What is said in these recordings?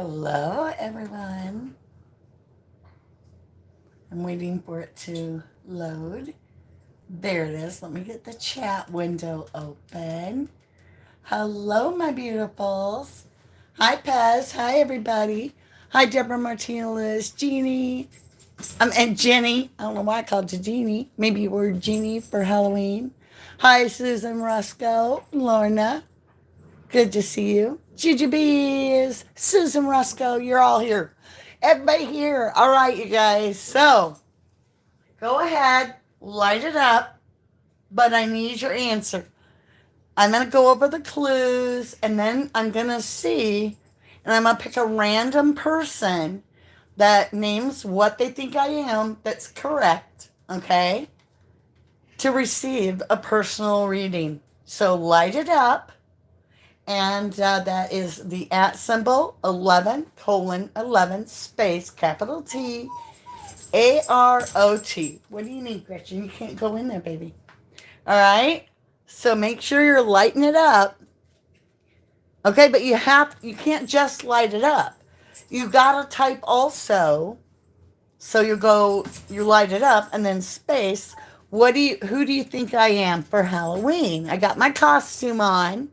Hello, everyone. I'm waiting for it to load. There it is. Let me get the chat window open. Hello, my beautifuls. Hi, Pez. Hi, everybody. Hi, Deborah Martinez, Jeannie. And Jenny. I don't know why I called you Jeannie. Maybe you were Jeannie for Halloween. Hi, Susan Roscoe, Lorna. Good to see you. Gigi Bees, Susan Roscoe, you're all here. Everybody here. All right, you guys. So go ahead, light it up, but I need your answer. I'm going to go over the clues and then I'm going to see, and I'm going to pick a random person that names what they think I am that's correct, okay, to receive a personal reading. So light it up. And that is the @ symbol 11:11 space capital T AROT. What do you need, Gretchen? You can't go in there, baby. All right. So make sure you're lighting it up. Okay, but you can't just light it up. You gotta type also. So you light it up and then space. Who do you think I am for Halloween? I got my costume on.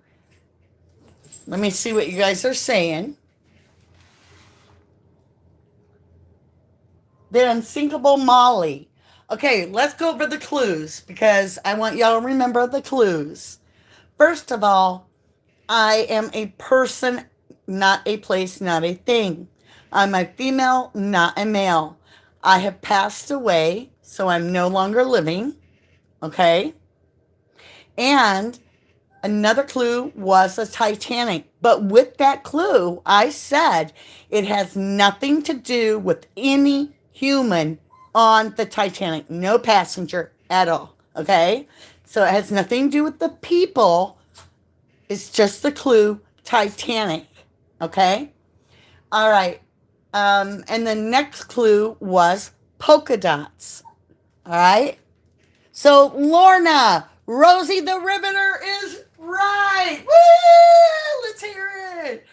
Let me see what you guys are saying. The Unsinkable Molly. Okay, let's go over the clues because I want y'all to remember the clues. First of all, I am a person, not a place, not a thing. I'm a female, not a male. I have passed away, so I'm no longer living. Okay? And another clue was the Titanic. But with that clue, I said it has nothing to do with any human on the Titanic. No passenger at all. Okay? So it has nothing to do with the people. It's just the clue Titanic. Okay? All right. And the next clue was polka dots. All right? So Lorna, Rosie the Riveter is right. Woo! Let's hear it.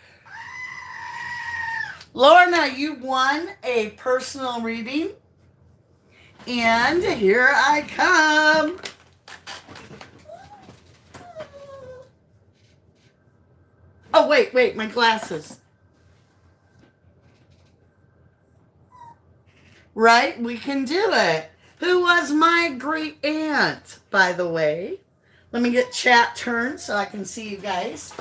Lorna, you won a personal reading. And here I come. Oh, wait, my glasses. Right? We can do it. Who was my great aunt, by the way? Let me get chat turned so I can see you guys.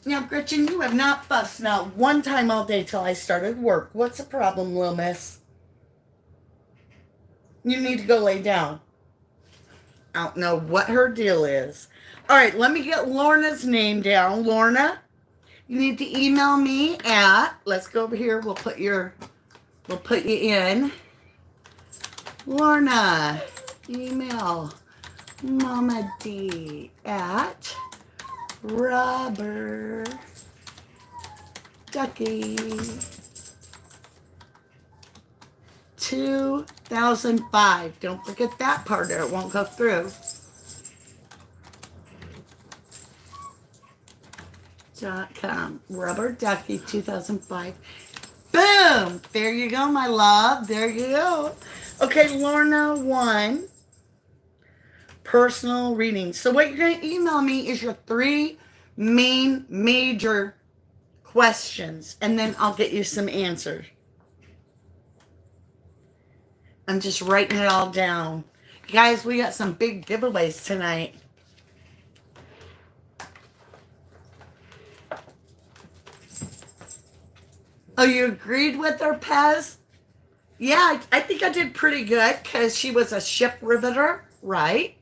Now, Gretchen, you have not fussed not one time all day till I started work. What's the problem, little miss? You need to go lay down. I don't know what her deal is. All right, let me get Lorna's name down. Lorna, you need to email me at, let's go over here. We'll put you in. Lorna, email Mama D at Rubber Ducky 2005. Don't forget that part or it won't go through. .com. Rubber Ducky 2005. Boom! There you go, my love. There you go. Okay, Lorna won personal reading. So what you're going to email me is your 3 main major questions, and then I'll get you some answers. I'm just writing it all down. Guys, we got some big giveaways tonight. Oh, you agreed with her, Pez? Yeah, I think I did pretty good because she was a ship riveter, right?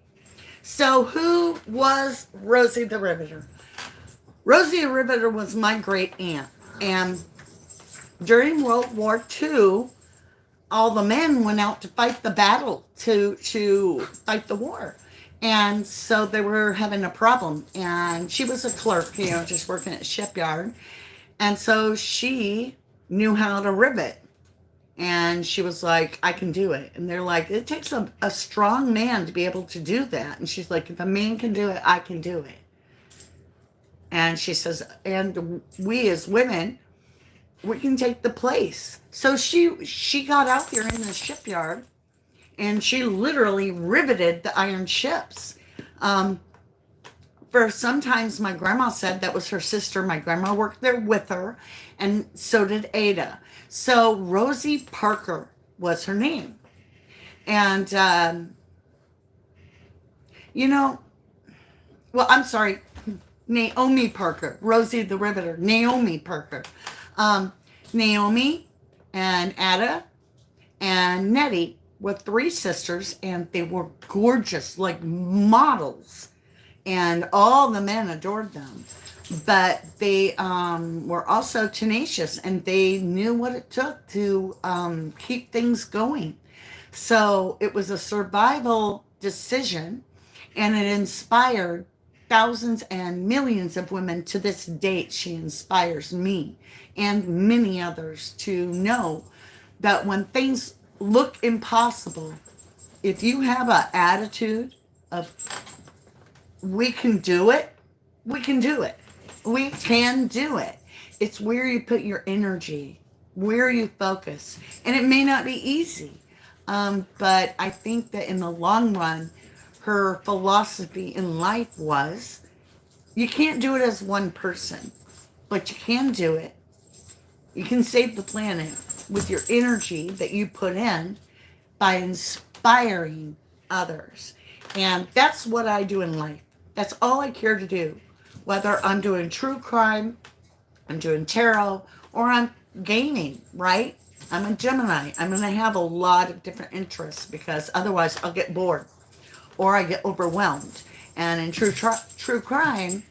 So who was Rosie the Riveter? Rosie the Riveter was my great aunt. And during World War II, all the men went out to fight the battle, to fight the war. And so they were having a problem. And she was a clerk, just working at a shipyard. And so she knew how to rivet. And she was like, I can do it. And they're like, it takes a strong man to be able to do that. And she's like, if a man can do it, I can do it. And she says, and we as women we can take the place. So she got out there in the shipyard, and she literally riveted the iron ships. Um, for sometimes my grandma said that was her sister. My grandma worked there with her, and so did Ada. So Rosie Parker was her name. And, you know, well, I'm sorry, Naomi Parker, Rosie the Riveter, Naomi Parker. Um, Naomi and Ada and Nettie were three sisters, and they were gorgeous, like models, and all the men adored them. But they were also tenacious, and they knew what it took to keep things going. So it was a survival decision, and it inspired thousands and millions of women. To this date, she inspires me and many others to know that when things look impossible, if you have an attitude of we can do it, we can do it. We can do it. It's where you put your energy, where you focus. And it may not be easy, but I think that in the long run, her philosophy in life was you can't do it as one person, but you can do it. You can save the planet with your energy that you put in by inspiring others. And that's what I do in life. That's all I care to do. Whether I'm doing true crime, I'm doing tarot, or I'm gaming, right? I'm a Gemini. I'm going to have a lot of different interests because otherwise I'll get bored or I get overwhelmed. And in true crime,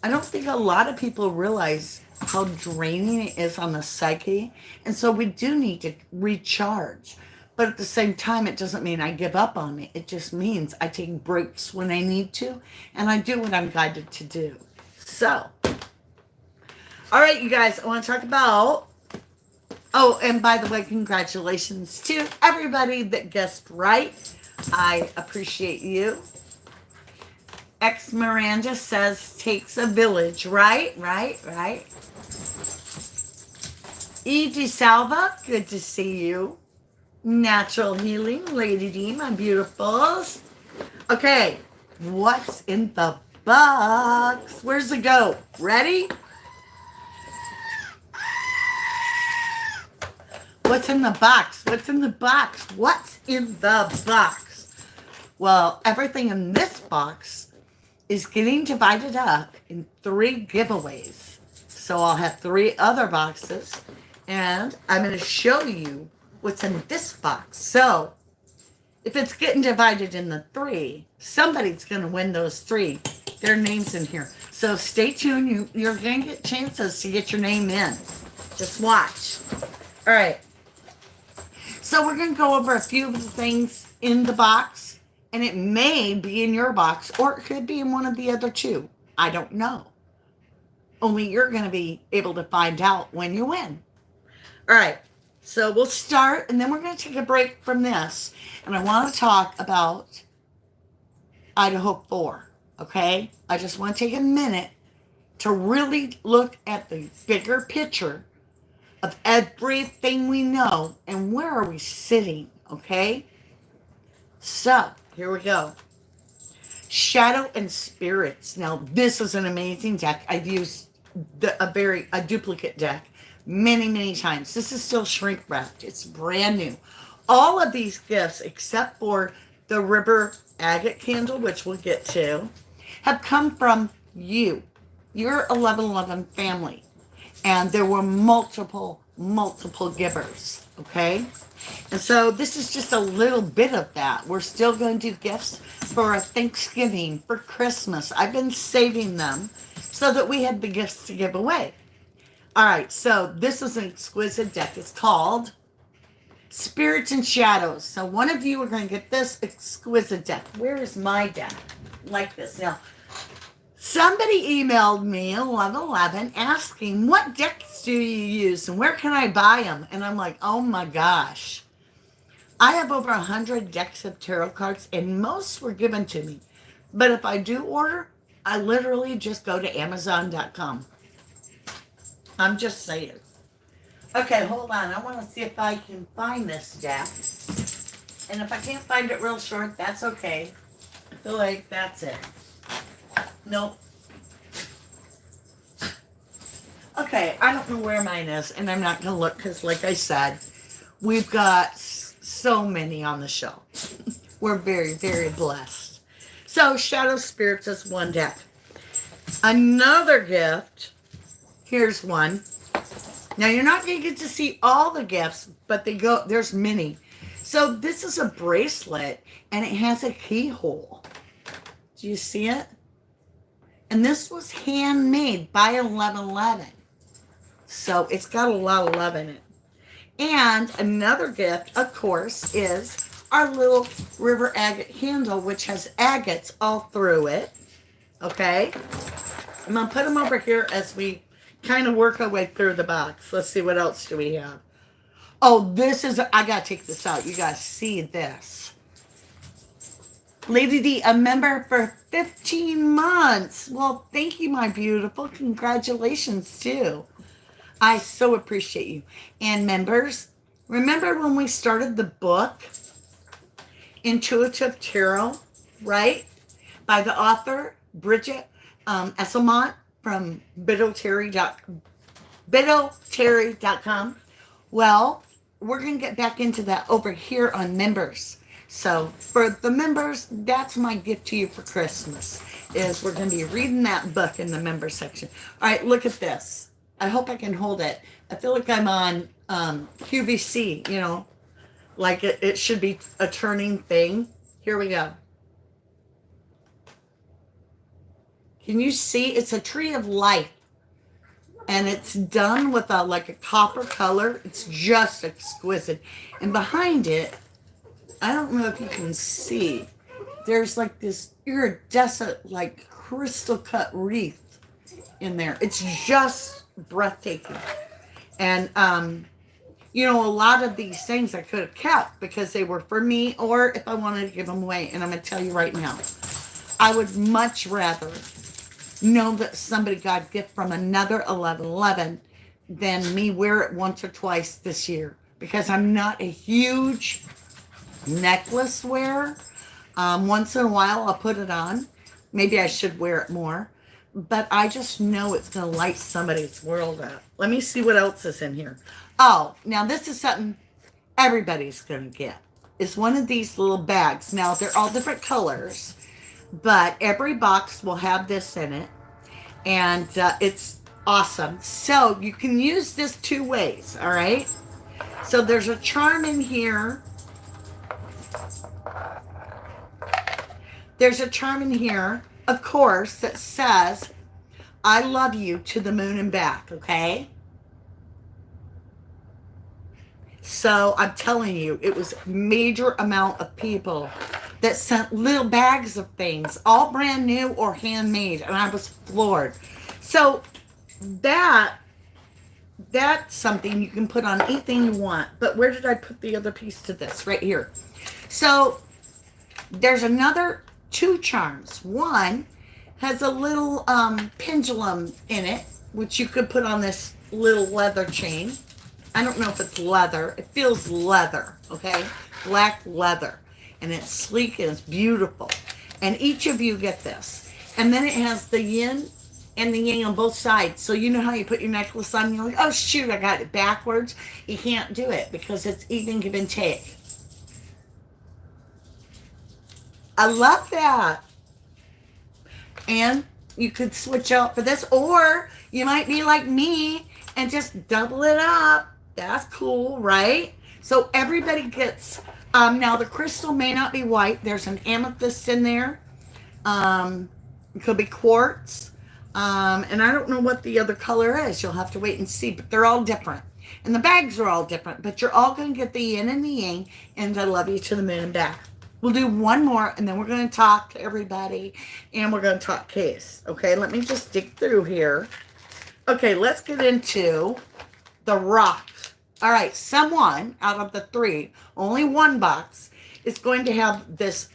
I don't think a lot of people realize how draining it is on the psyche. And so we do need to recharge. But at the same time, it doesn't mean I give up on it. It just means I take breaks when I need to, and I do what I'm guided to do. So, all right, you guys, I want to talk about, oh, and by the way, congratulations to everybody that guessed right. I appreciate you. Ex Miranda says, takes a village, right? E.G. Salva, good to see you. Natural Healing, Lady D, my beautifuls. Okay, what's in the box? Where's it go? Ready? What's in the box? What's in the box? What's in the box? Well, everything in this box is getting divided up in 3 giveaways. So I'll have 3 other boxes, and I'm going to show you what's in this box. So if it's getting divided in the 3, somebody's going to win those 3. Their name's in here. So stay tuned. You're going to get chances to get your name in. Just watch. All right. So we're going to go over a few of the things in the box, and it may be in your box, or it could be in one of the other 2. I don't know. Only you're going to be able to find out when you win. All right. So we'll start, and then we're going to take a break from this. And I want to talk about Idaho 4, okay? I just want to take a minute to really look at the bigger picture of everything we know and where are we sitting, okay? So, here we go. Shadow and Spirits. Now, this is an amazing deck. I've used a duplicate deck many times. This is still shrink wrapped. It's brand new. All of these gifts, except for the River Agate candle, which we'll get to, have come from you, your 1111 family. And there were multiple givers, okay? And so this is just a little bit of that. We're still going to do gifts for Thanksgiving, for Christmas. I've been saving them so that we had the gifts to give away. All right, so this is an exquisite deck. It's called Spirits and Shadows. So one of you are going to get this exquisite deck. Where is my deck? Like this. Now, somebody emailed me at 1111 asking, what decks do you use and where can I buy them? And I'm like, oh my gosh. I have over 100 decks of tarot cards, and most were given to me. But if I do order, I literally just go to Amazon.com. I'm just saying. Okay, hold on. I want to see if I can find this deck. And if I can't find it real short, that's okay. I feel like that's it. Nope. Okay, I don't know where mine is, and I'm not going to look because, like I said, we've got so many on the show. We're very, very blessed. So, Shadow Spirits is one deck. Another gift, here's one. Now, you're not going to get to see all the gifts, but there's many. So, this is a bracelet, and it has a keyhole. Do you see it? And this was handmade by 1111. So it's got a lot of love in it. And another gift, of course, is our little river agate handle, which has agates all through it. Okay? I'm going to put them over here as we kind of work our way through the box. Let's see, what else do we have? Oh, this is, I got to take this out. You got to see this. Lady D, a member for 15 months. Well, thank you, my beautiful. Congratulations, too. I so appreciate you. And members, remember when we started the book, Intuitive Tarot, right? By the author, Bridget Esselmont from bidowterry.com. Well, we're going to get back into that over here on members. So for the members, that's my gift to you for Christmas, is we're going to be reading that book in the member section. All right, look at this. I hope I can hold it. I feel like I'm on QVC, you know, like it should be a turning thing. Here we go. Can you see? It's a tree of life. And it's done with like a copper color. It's just exquisite. And behind it, I don't know if you can see, there's like this iridescent, like crystal cut wreath in there. It's just breathtaking. And you know, a lot of these things I could have kept because they were for me, or if I wanted to give them away. And I'm going to tell you right now, I would much rather know that somebody got a gift from another 1111 than me wear it once or twice this year, because I'm not a huge necklace wearer. Once in a while I'll put it on. Maybe I should wear it more. But I just know it's going to light somebody's world up. Let me see what else is in here. Oh, now this is something everybody's going to get. It's one of these little bags. Now, they're all different colors, but every box will have this in it. And it's awesome. So you can use this two ways, all right? So there's a charm in here. There's a charm in here, of course, that says, I love you to the moon and back, okay? So I'm telling you, it was a major amount of people that sent little bags of things, all brand new or handmade, and I was floored. So that's something you can put on anything you want. But where did I put the other piece to this? Right here. So there's another two charms. One has a little pendulum in it, which you could put on this little leather chain. I don't know if it's leather. It feels leather, okay? Black leather. And it's sleek and it's beautiful. And each of you get this. And then it has the yin and the yang on both sides. So you know how you put your necklace on and you're like, oh shoot, I got it backwards. You can't do it because it's even give and take. I love that. And you could switch out for this, or you might be like me and just double it up. That's cool, right? So everybody gets, now the crystal may not be white. There's an amethyst in there. It could be quartz. And I don't know what the other color is. You'll have to wait and see, but they're all different. And the bags are all different, but you're all going to get the yin and the yang, and I love you to the moon and back. We'll do one more, and then we're going to talk to everybody, and we're going to talk case. Okay, let me just dig through here. Okay, let's get into the rock. All right, someone out of the three, only one box, is going to have this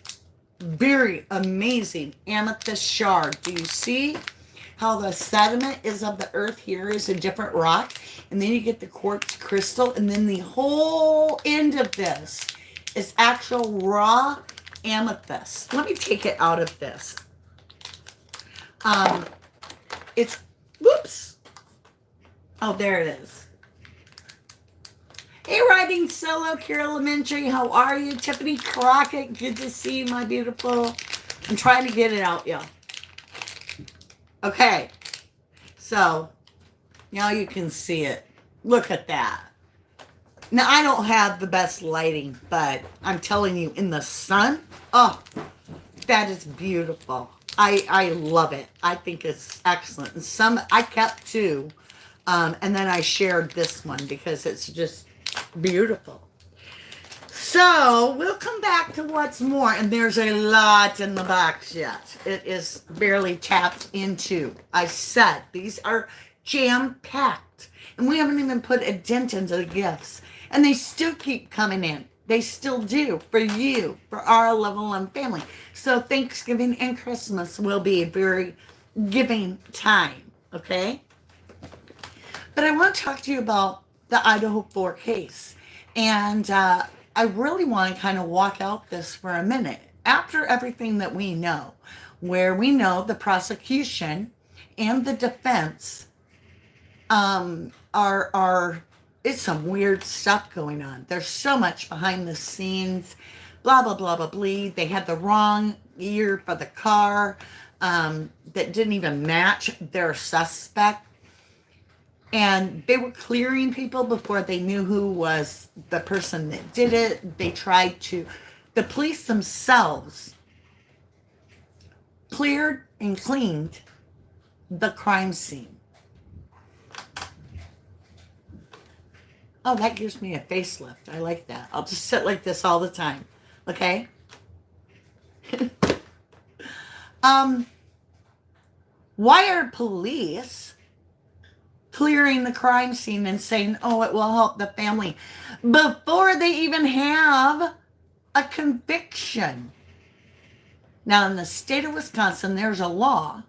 very amazing amethyst shard. Do you see? how the sediment is of the earth here is a different rock. And then you get the quartz crystal. And then the whole end of this is actual raw amethyst. Let me take it out of this. It's, whoops. Oh, there it is. Hey, Riding Solo, Kira Elementary, how are you? Tiffany Crockett, good to see you, my beautiful. I'm trying to get it out, y'all. Okay, so now you can see it. Look at that. Now, I don't have the best lighting, but I'm telling you, in the sun, oh, that is beautiful. I love it. I think it's excellent. And some, I kept two, and then I shared this one because it's just beautiful. So, we'll come back to what's more, and there's a lot in the box yet. It is barely tapped into. I said, these are jam-packed, and we haven't even put a dent into the gifts, and they still keep coming in. They still do, for you, for our Level 1 family. So, Thanksgiving and Christmas will be a very giving time, okay? But I want to talk to you about the Idaho 4 case, and I really want to kind of walk out this for a minute. After everything that we know, where we know the prosecution and the defense it's some weird stuff going on. There's so much behind the scenes, blah, blah, blah, blah, blah. They had the wrong year for the car that didn't even match their suspect. And they were clearing people before they knew who was the person that did it. They tried to, the police themselves cleared and cleaned the crime scene. Oh, that gives me a facelift. I like that. I'll just sit like this all the time. Okay? Why are police clearing the crime scene and saying, oh, it will help the family, before they even have a conviction? Now, in the state of Wisconsin, there's a law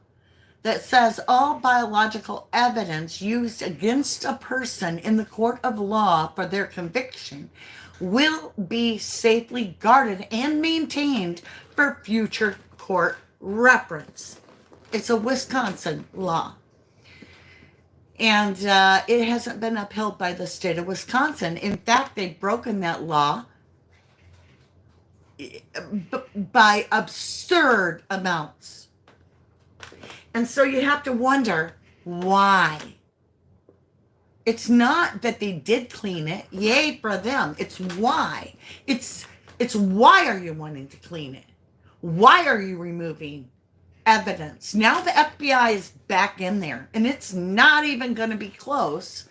that says all biological evidence used against a person in the court of law for their conviction will be safely guarded and maintained for future court reference. It's a Wisconsin law. And it hasn't been upheld by the state of Wisconsin. In fact, they've broken that law by absurd amounts. And so you have to wonder why. It's not that they did clean it. Yay for them. It's why. It's why are you wanting to clean it? Why are you removing evidence? Now the FBI is back in there, and it's not even going to be close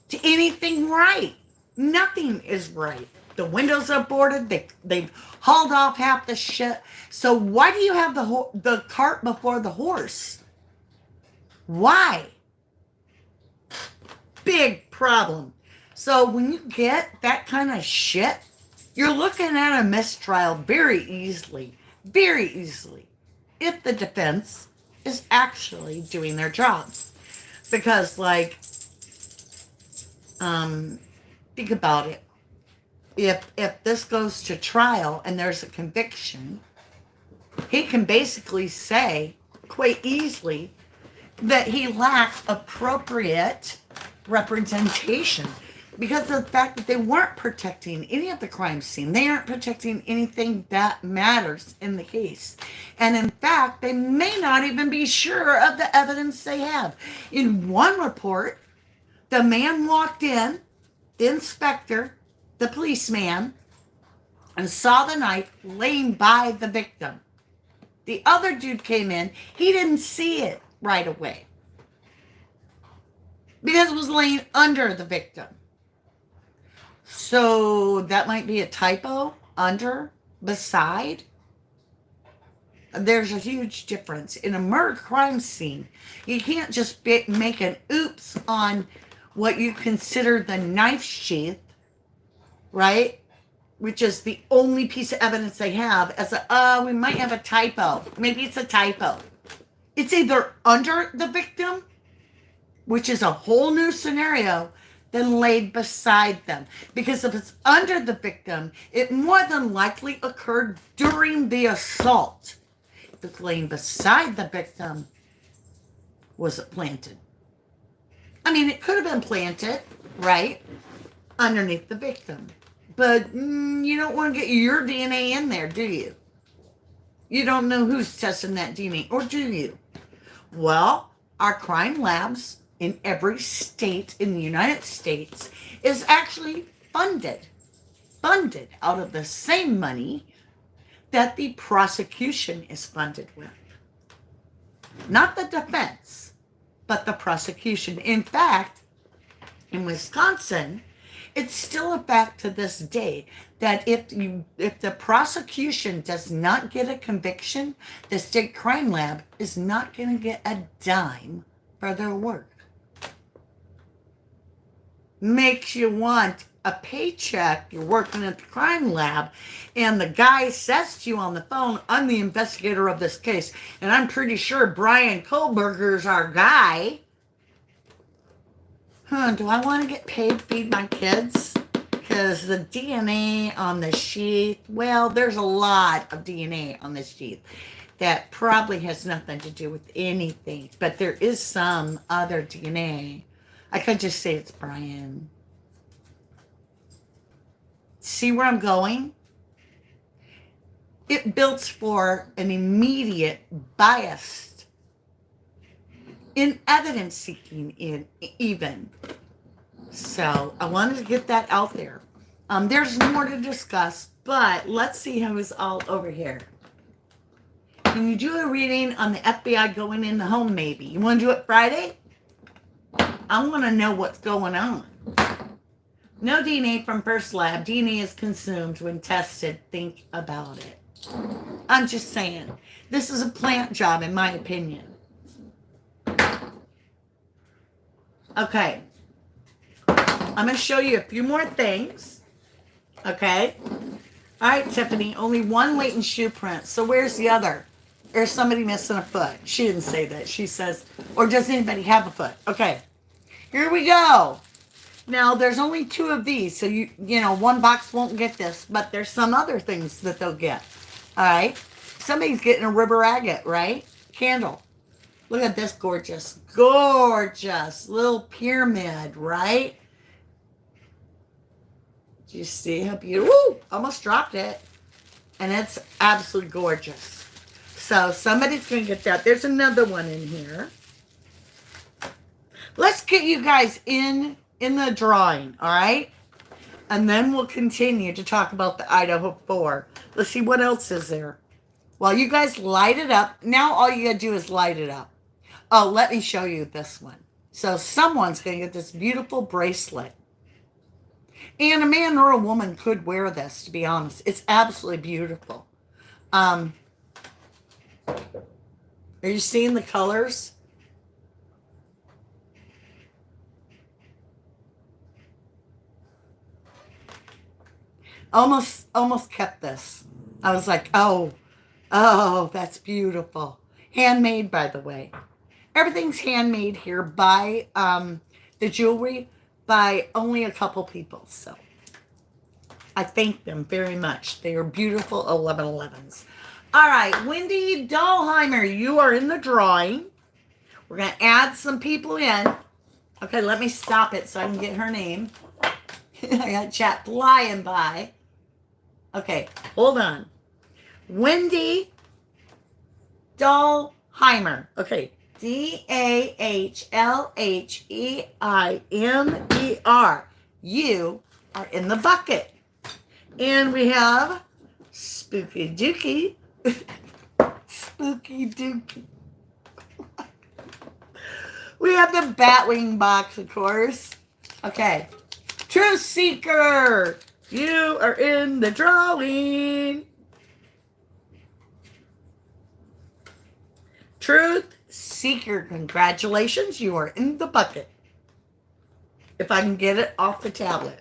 to anything right. Nothing is right. The windows are boarded. They've hauled off half the shit. So why do you have the cart before the horse? Why? Big problem. So when you get that kind of shit, you're looking at a mistrial very easily, if the defense is actually doing their job. Because, like, think about it. If this goes to trial and there's a conviction, he can basically say quite easily that he lacked appropriate representation because of the fact that they weren't protecting any of the crime scene. They aren't protecting anything that matters in the case. And in fact, they may not even be sure of the evidence they have. In one report, the man walked in, the inspector, the policeman, and saw the knife laying by the victim. The other dude came in, he didn't see it right away because it was laying under the victim. So that might be a typo, under, beside. There's a huge difference. In a murder crime scene, you can't just make an oops on what you consider the knife sheath, right? Which is the only piece of evidence they have as we might have a typo. Maybe it's a typo. It's either under the victim, which is a whole new scenario, than laid beside them. Because if it's under the victim, it more than likely occurred during the assault. If it's laying beside the victim, was it planted? I mean, it could have been planted, right, underneath the victim. But you don't want to get your DNA in there, do you? You don't know who's testing that DNA, or do you? Well, our crime labs in every state in the United States is actually funded out of the same money that the prosecution is funded with. Not the defense, but the prosecution. In fact, in Wisconsin, it's still a fact to this day that if the prosecution does not get a conviction, the state crime lab is not going to get a dime for their work. Makes you want a paycheck. You're working at the crime lab, and the guy says to you on the phone, I'm the investigator of this case, and I'm pretty sure Brian Kohlberger's our guy. Do I want to get paid to feed my kids? Because the DNA on the sheath, well, there's a lot of DNA on the sheath that probably has nothing to do with anything, but there is some other DNA. I could just say it's Brian. See where I'm going? It builds for an immediate biased in evidence seeking even. So I wanted to get that out there. There's more to discuss, but let's see who's all over here. Can you do a reading on the FBI going in the home maybe? You want to do it Friday? I want to know what's going on. No DNA from first lab. DNA is consumed when tested. Think about it. I'm just saying. This is a plant job, in my opinion. Okay. I'm going to show you a few more things. Okay. All right, Tiffany. Only one latent shoe print. So where's the other? There's somebody missing a foot. She didn't say that. She says, or does anybody have a foot? Okay. Here we go. Now, there's only 2 of these, so you know, one box won't get this, but there's some other things that they'll get. All right? Somebody's getting a river agate, right? Candle. Look at this gorgeous, gorgeous little pyramid, right? Do you see how beautiful? Woo! Almost dropped it. And it's absolutely gorgeous. So somebody's going to get that. There's another one in here. Let's get you guys in the drawing, all right? And then we'll continue to talk about the Idaho 4. Let's see what else is there. While you guys light it up, now all you gotta do is light it up. Oh, let me show you this one. So someone's gonna get this beautiful bracelet. And a man or a woman could wear this, to be honest. It's absolutely beautiful. Are you seeing the colors? Almost kept this. I was like, oh, that's beautiful. Handmade, by the way. Everything's handmade here by the jewelry by only a couple people. So I thank them very much. They are beautiful 1111s. All right, Wendy Dahlheimer, you are in the drawing. We're going to add some people in. Okay, let me stop it so I can get her name. I got chat flying by. Okay, hold on. Wendy Dahlheimer. Okay, Dahlheimer. You are in the bucket. And we have Spooky Dookie. Spooky Dookie. We have the Batwing box, of course. Okay. Truth Seeker. You are in the drawing. Truth Seeker. Congratulations. You are in the bucket. If I can get it off the tablet.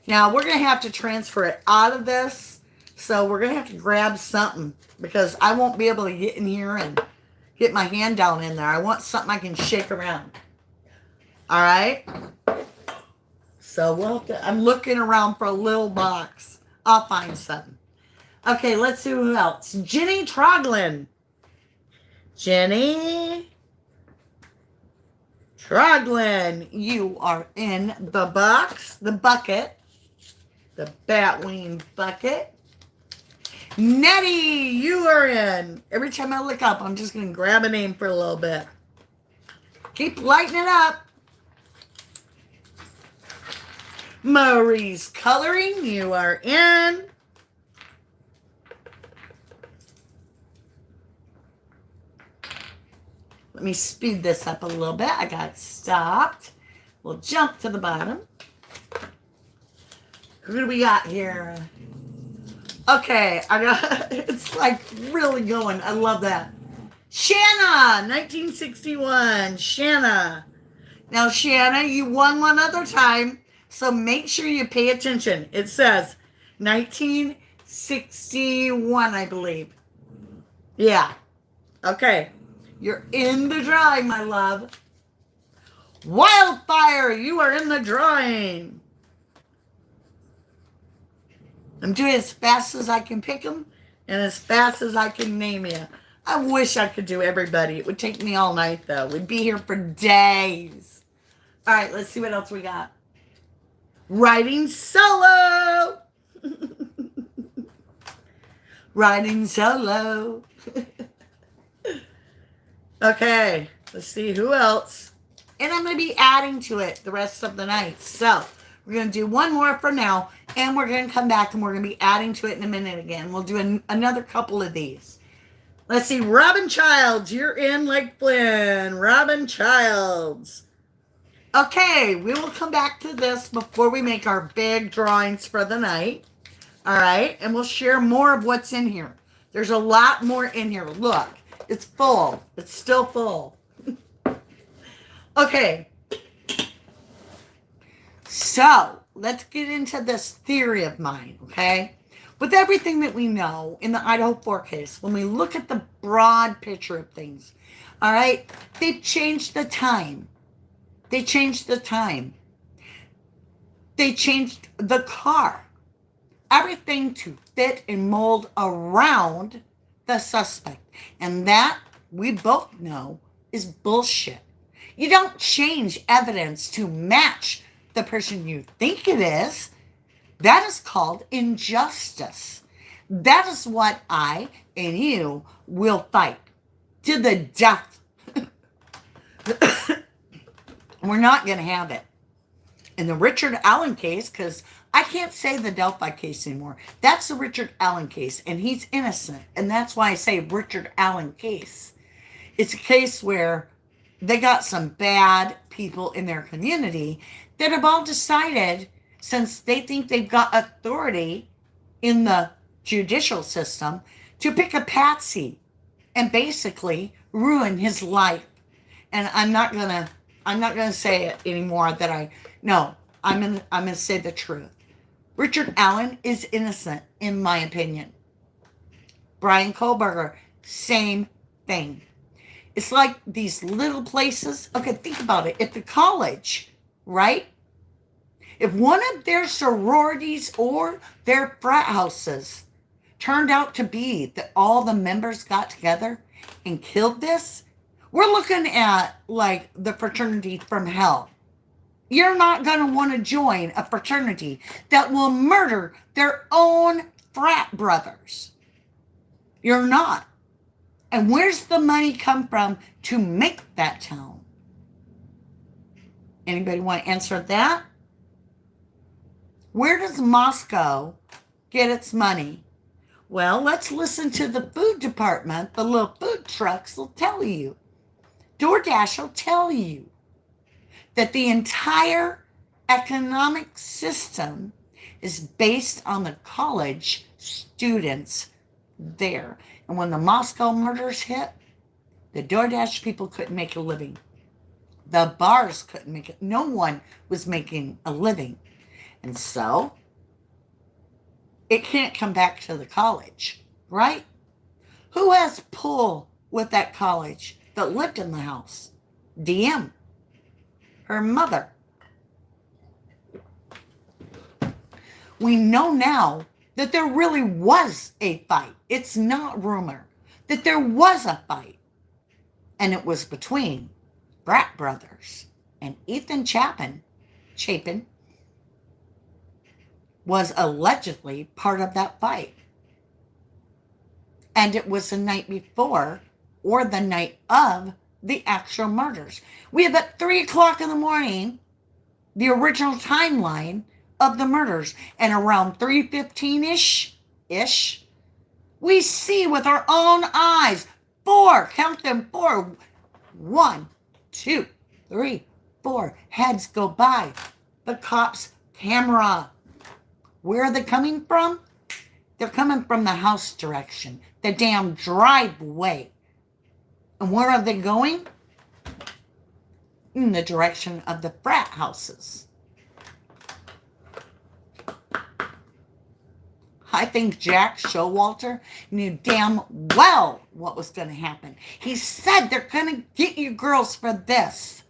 Now, we're going to have to transfer it out of this So we're going to have to grab something because I won't be able to get in here and get my hand down in there. I want something I can shake around. All right? So we'll have to, I'm looking around for a little box. I'll find something. Okay, let's see who else. Jenny Troglin. Jenny Troglin, you are in the box, the bucket, the Batwing bucket. Nettie, you are in. Every time I look up, I'm just going to grab a name for a little bit. Keep lighting it up. Marie's Coloring, you are in. Let me speed this up a little bit. I got stopped. We'll jump to the bottom. Who do we got here? Okay, I got, it's like really going. I love that. Shanna, 1961. Shanna. Now, Shanna, you won one other time, so make sure you pay attention. It says 1961, I believe. Yeah. Okay. You're in the drawing, my love. Wildfire, you are in the drawing. I'm doing as fast as I can pick them and as fast as I can name you. I wish I could do everybody. It would take me all night, though. We'd be here for days. All right, let's see what else we got. Writing solo. Writing solo. Okay, let's see who else. And I'm going to be adding to it the rest of the night. So we're going to do one more for now. And we're going to come back and we're going to be adding to it in a minute again. We'll do another couple of these. Let's see. Robin Childs, you're in like Flynn. Robin Childs. Okay, we will come back to this before we make our big drawings for the night. All right, and we'll share more of what's in here. There's a lot more in here. Look, it's full. It's still full. Okay. So, let's get into this theory of mine, okay? With everything that we know in the Idaho 4 case, when we look at the broad picture of things, all right, they've changed the time. They changed the time. They changed the car. Everything to fit and mold around the suspect. And that, we both know, is bullshit. You don't change evidence to match the person you think it is. That is called injustice. That is what I and you will fight to the death. We're not going to have it. In the Richard Allen case, because I can't say the Delphi case anymore. That's the Richard Allen case, and he's innocent. And that's why I say Richard Allen case. It's a case where they got some bad people in their community that have all decided, since they think they've got authority in the judicial system, to pick a patsy and basically ruin his life. And I'm not gonna say it anymore I'm gonna say the truth. Richard Allen is innocent, in my opinion. Brian Kohlberger, same thing. It's like these little places. Okay, think about it. If the college, right? If one of their sororities or their frat houses turned out to be that all the members got together and killed this, we're looking at like the fraternity from hell. You're not going to want to join a fraternity that will murder their own frat brothers. You're not. And where's the money come from to make that town? Anybody want to answer that? Where does Moscow get its money? Well, let's listen to the food department. The little food trucks will tell you. DoorDash will tell you that the entire economic system is based on the college students there. And when the Moscow murders hit, the DoorDash people couldn't make a living. The bars couldn't make it. No one was making a living. And so it can't come back to the college, right? Who has pull with that college that lived in the house? DM, her mother. We know now that there really was a fight. It's not rumor. That there was a fight. And it was between Brat Brothers and Ethan Chapin was allegedly part of that fight. And it was the night before or the night of the actual murders. We have at 3 o'clock in the morning the original timeline of the murders. And around 3:15-ish, we see with our own eyes 4, count them 4, 1, 2, 3, 4 heads go by. The cops' camera. Where are they coming from? They're coming from the house direction, the damn driveway. And where are they going? In the direction of the frat houses. I think Jack Showalter knew damn well what was going to happen. He said, they're going to get you girls for this.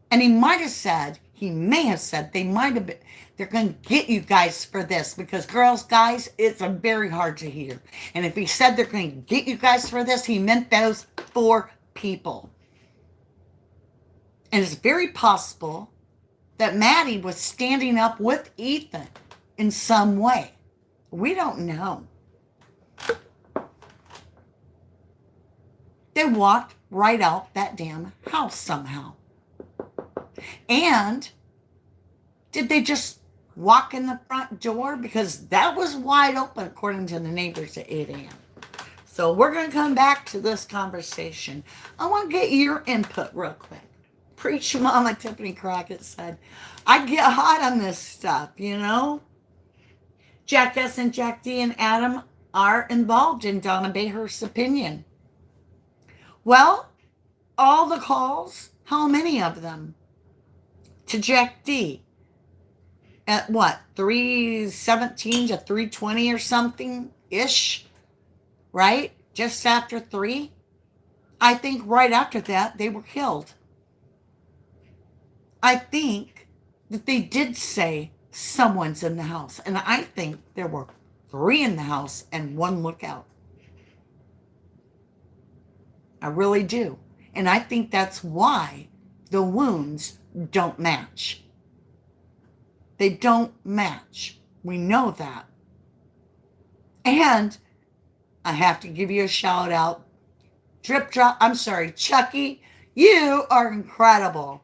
And he may have said, they're going to get you guys for this. Because girls, guys, it's very hard to hear. And if he said they're going to get you guys for this, he meant those 4 people. And it's very possible that Maddie was standing up with Ethan in some way. We don't know. They walked right out that damn house somehow. And did they just walk in the front door? Because that was wide open according to the neighbors at 8 a.m. So we're going to come back to this conversation. I want to get your input real quick. Preach Mama Tiffany Crockett said, I get hot on this stuff, you know? Jack S. and Jack D. and Adam are involved in Donna Baher's opinion. Well, all the calls, how many of them? To Jack D. At what, 3:17 to 3:20 or something-ish? Right? Just after 3? I think right after that, they were killed. I think that they did say someone's in the house. And I think there were 3 in the house and 1 lookout. I really do. And I think that's why the wounds don't match. They don't match. We know that. And I have to give you a shout out. Chucky, you are incredible.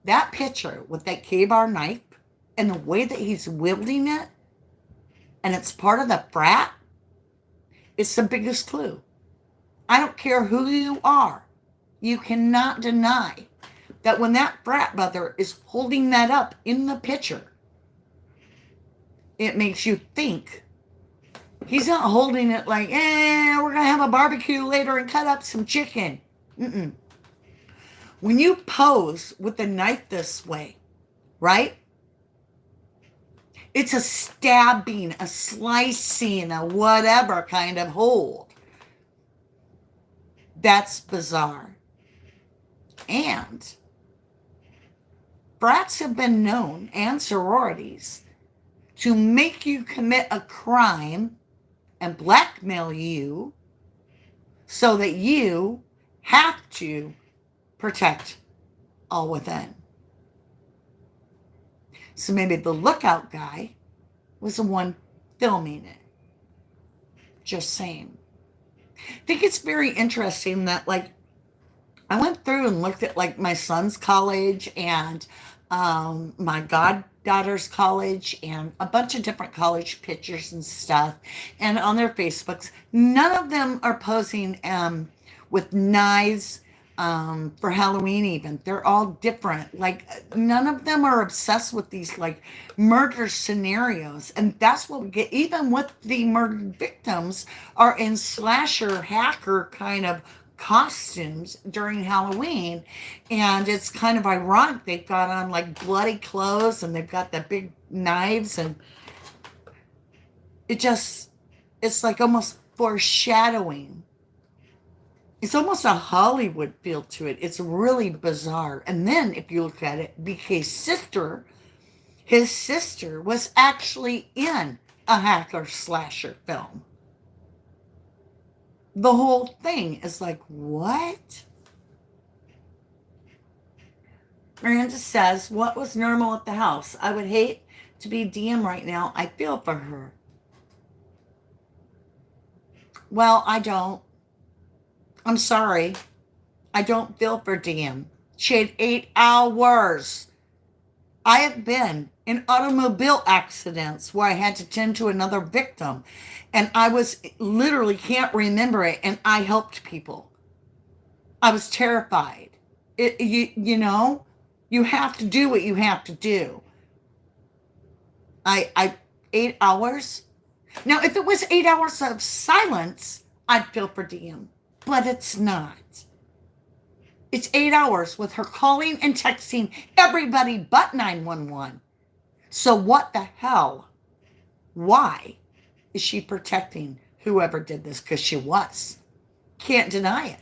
That picture with that K-bar knife and the way that he's wielding it, and it's part of the frat, it's the biggest clue. I don't care who you are. You cannot deny that when that frat brother is holding that up in the picture, it makes you think. He's not holding it like, we're going to have a barbecue later and cut up some chicken. When you pose with the knife this way, right? It's a stabbing, a slicing, a whatever kind of hold. That's bizarre. And frats have been known, and sororities, to make you commit a crime and blackmail you so that you have to protect all within. So maybe the lookout guy was the one filming it. Just saying. I think it's very interesting that, like, I went through and looked at, like, my son's college and my goddaughter's college and a bunch of different college pictures and stuff. And on their Facebooks, none of them are posing with knives for Halloween even. They're all different. Like, none of them are obsessed with these, like, murder scenarios. And that's what we get. Even with the murdered victims are in slasher hacker kind of costumes during Halloween. And it's kind of ironic. They've got on, like, bloody clothes and they've got the big knives. And it's like almost foreshadowing. It's almost a Hollywood feel to it. It's really bizarre. And then if you look at it, his sister was actually in a hacker slasher film. The whole thing is like, what? Miranda says, what was normal at the house? I would hate to be DM right now. I feel for her. Well, I don't. I'm sorry. I don't feel for DM. She had 8 hours. I have been in automobile accidents where I had to tend to another victim. And I was literally can't remember it. And I helped people. I was terrified. You know, you have to do what you have to do. I 8 hours. Now, if it was 8 hours of silence, I'd feel for DM. But it's not. It's 8 hours with her calling and texting everybody but 911. So what the hell? Why is she protecting whoever did this? Because she was. Can't deny it.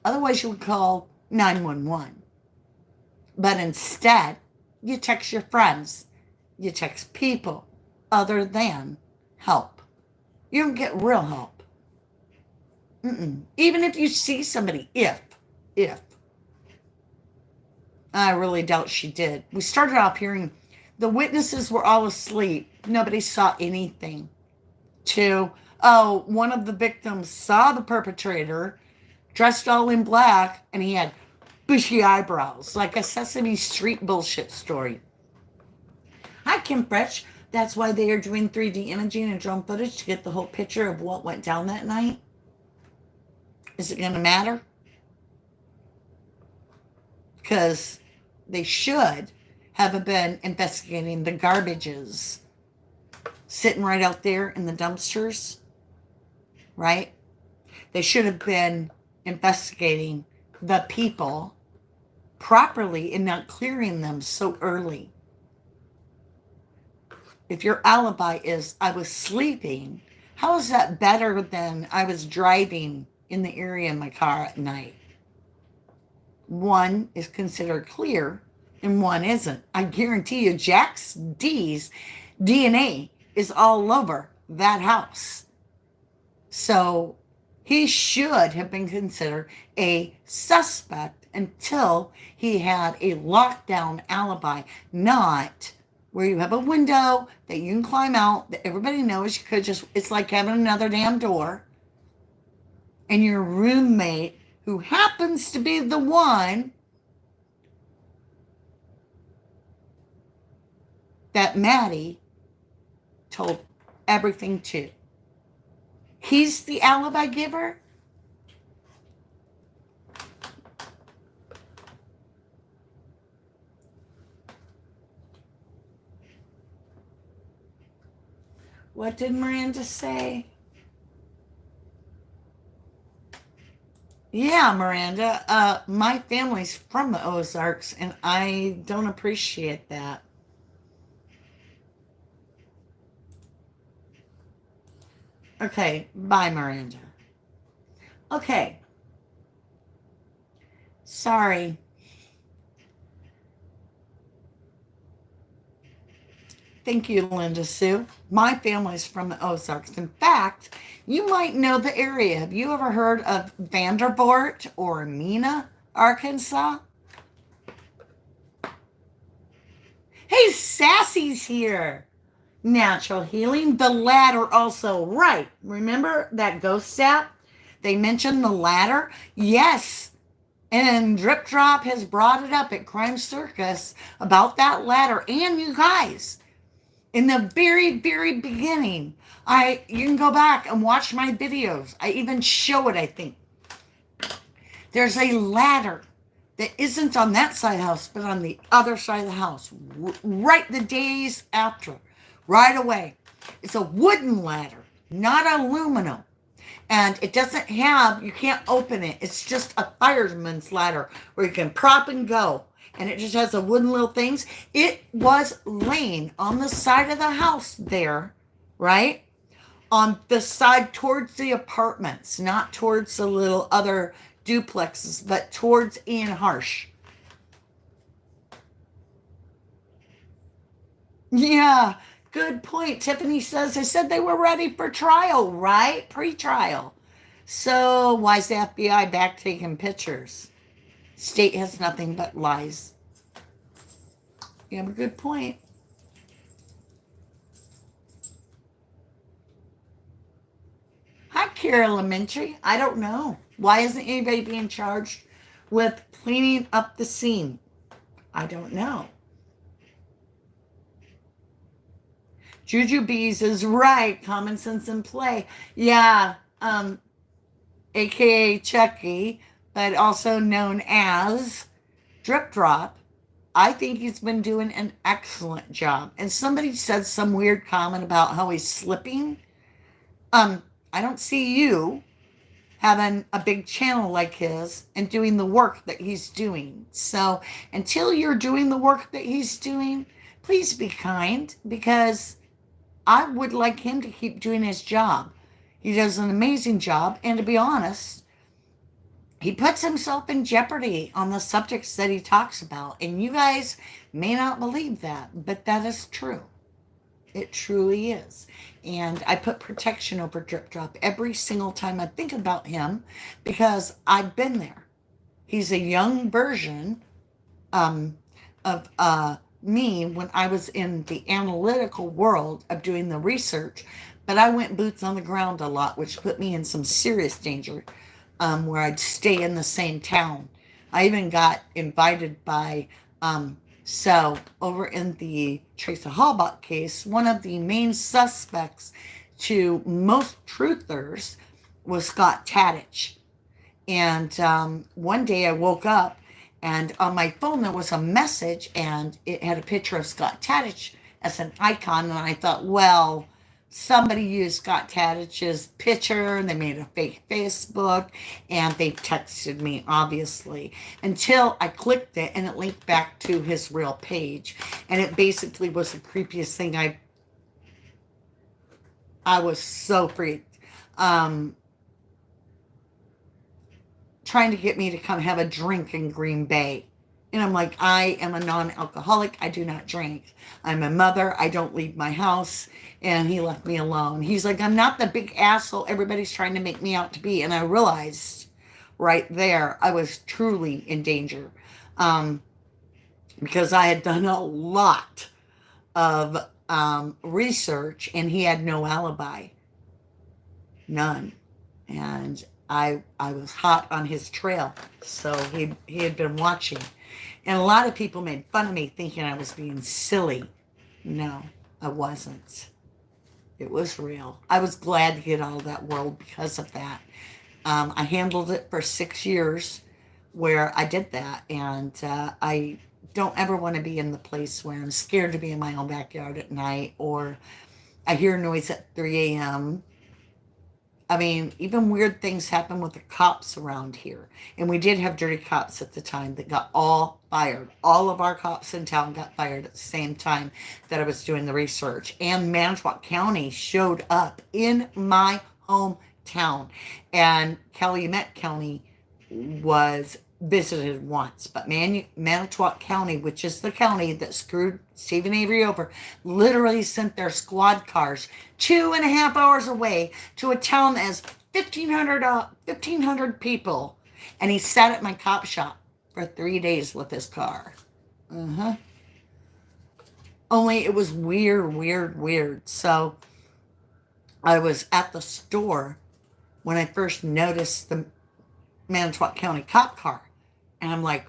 Otherwise, you would call 911. But instead, you text your friends. You text people other than help. You don't get real help. Even if you see somebody, if. I really doubt she did. We started off hearing the witnesses were all asleep. Nobody saw anything. 2, one of the victims saw the perpetrator dressed all in black and he had bushy eyebrows, like a Sesame Street bullshit story. Hi, Kim Fresh. That's why they are doing 3D imaging and drone footage to get the whole picture of what went down that night. Is it going to matter? Because they should have been investigating the garbages sitting right out there in the dumpsters, right? They should have been investigating the people properly and not clearing them so early. If your alibi is, I was sleeping, how is that better than I was driving in the area in my car at night? One is considered clear and one isn't. I guarantee you Jack D's DNA is all over that house. So he should have been considered a suspect until he had a lockdown alibi, not where you have a window that you can climb out, that everybody knows you could just, it's like having another damn door. And your roommate, who happens to be the one that Maddie told everything to. He's the alibi giver. What did Miranda say? Yeah, Miranda. My family's from the Ozarks, and I don't appreciate that. Okay, bye, Miranda. Okay. Sorry. Thank you, Linda Sue. My family's from the Ozarks. In fact, you might know the area. Have you ever heard of Vanderbilt or Mena, Arkansas? Hey, Sassy's here. Natural healing, the ladder also. Right. Remember that ghost sap? They mentioned the ladder. Yes. And Drip Drop has brought it up at Crime Circus about that ladder. And you guys, in the very, very beginning, you can go back and watch my videos. I even show it, I think. There's a ladder that isn't on that side of the house, but on the other side of the house. Right the days after. Right away. It's a wooden ladder, not aluminum. And it doesn't have, you can't open it. It's just a fireman's ladder where you can prop and go. And it just has a wooden little things. It was laying on the side of the house there right? On the side towards the apartments, not towards the little other duplexes, but towards Ian Harsh. Yeah, good point. Tiffany says they said they were ready for trial, right? Pre-trial. So why is the FBI back taking pictures? State has nothing but lies. You have a good point. Hi, Kira Elementary. I don't know. Why isn't anybody being charged with cleaning up the scene? I don't know. Juju Bees is right. Common sense in play. Yeah. AKA Chucky, but also known as Drip Drop. I think he's been doing an excellent job. And somebody said some weird comment about how he's slipping. I don't see you having a big channel like his and doing the work that he's doing. So until you're doing the work that he's doing, please be kind, because I would like him to keep doing his job. He does an amazing job. And to be honest, he puts himself in jeopardy on the subjects that he talks about. And you guys may not believe that, but that is true. It truly is. And I put protection over Drip Drop every single time I think about him, because I've been there. He's a young version of me when I was in the analytical world of doing the research, but I went boots on the ground a lot, which put me in some serious danger, where I'd stay in the same town. I even got invited by so over in the Tracy Hallbach case, one of the main suspects to most truthers was Scott Tadich. And one day I woke up and on my phone there was a message and it had a picture of Scott Tadich as an icon. And I thought, well, somebody used Scott Tadich's picture and they made a fake Facebook and they texted me, obviously, until I clicked it and it linked back to his real page. And it basically was the creepiest thing. I was so freaked. Trying to get me to come have a drink in Green Bay. And I'm like, I am a non-alcoholic. I do not drink. I'm a mother. I don't leave my house. And he left me alone. He's like, I'm not the big asshole everybody's trying to make me out to be. And I realized right there I was truly in danger, because I had done a lot of research and he had no alibi. None. And I was hot on his trail. So he had been watching. And a lot of people made fun of me thinking I was being silly. No, I wasn't. It was real. I was glad to get out of that world because of that. I handled it for 6 years where I did that. And I don't ever want to be in the place where I'm scared to be in my own backyard at night, or I hear noise at 3 a.m. I mean, even weird things happen with the cops around here. And we did have dirty cops at the time that got all fired. All of our cops in town got fired at the same time that I was doing the research. And Manitowoc County showed up in my hometown. And Calumet County was visited once, but Manitowoc County, which is the county that screwed Stephen Avery over, literally sent their squad cars 2.5 hours away to a town that has 1,500 people, and he sat at my cop shop for 3 days with his car. Only it was weird. So I was at the store when I first noticed the Manitowoc County cop car. And I'm like,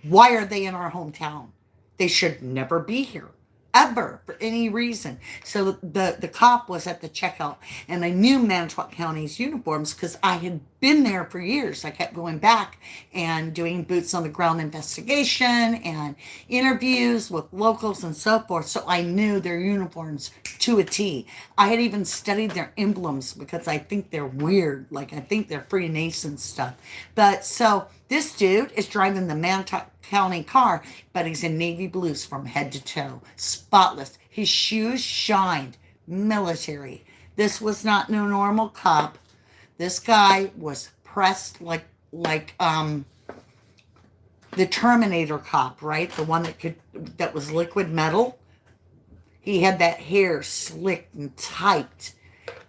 why are they in our hometown? They should never be here, ever, for any reason. So the cop was at the checkout, and I knew Manitowoc County's uniforms because I had been there for years. I kept going back and doing boots on the ground investigation and interviews with locals and so forth. So I knew their uniforms to a T. I had even studied their emblems because I think they're weird. Like, I think they're Freemason stuff. But so this dude is driving the Manitowoc County car, but he's in navy blues from head to toe, spotless. His shoes shined military. This was not no normal cop. This guy was pressed like the Terminator cop, right? The one that was liquid metal. He had that hair slicked and tight.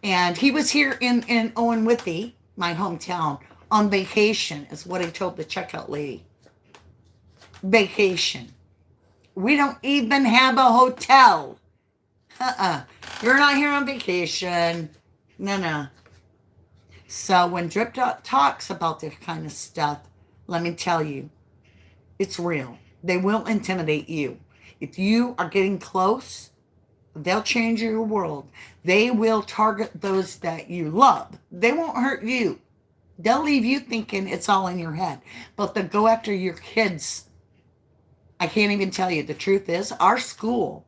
And he was here in Owen Withy, my hometown, on vacation, is what he told the checkout lady. Vacation. We don't even have a hotel. You're not here on vacation. No. So when Drip talks about this kind of stuff, let me tell you, it's real. They will intimidate you. If you are getting close, they'll change your world. They will target those that you love. They won't hurt you. They'll leave you thinking it's all in your head. But they'll go after your kids. I can't even tell you. The truth is, our school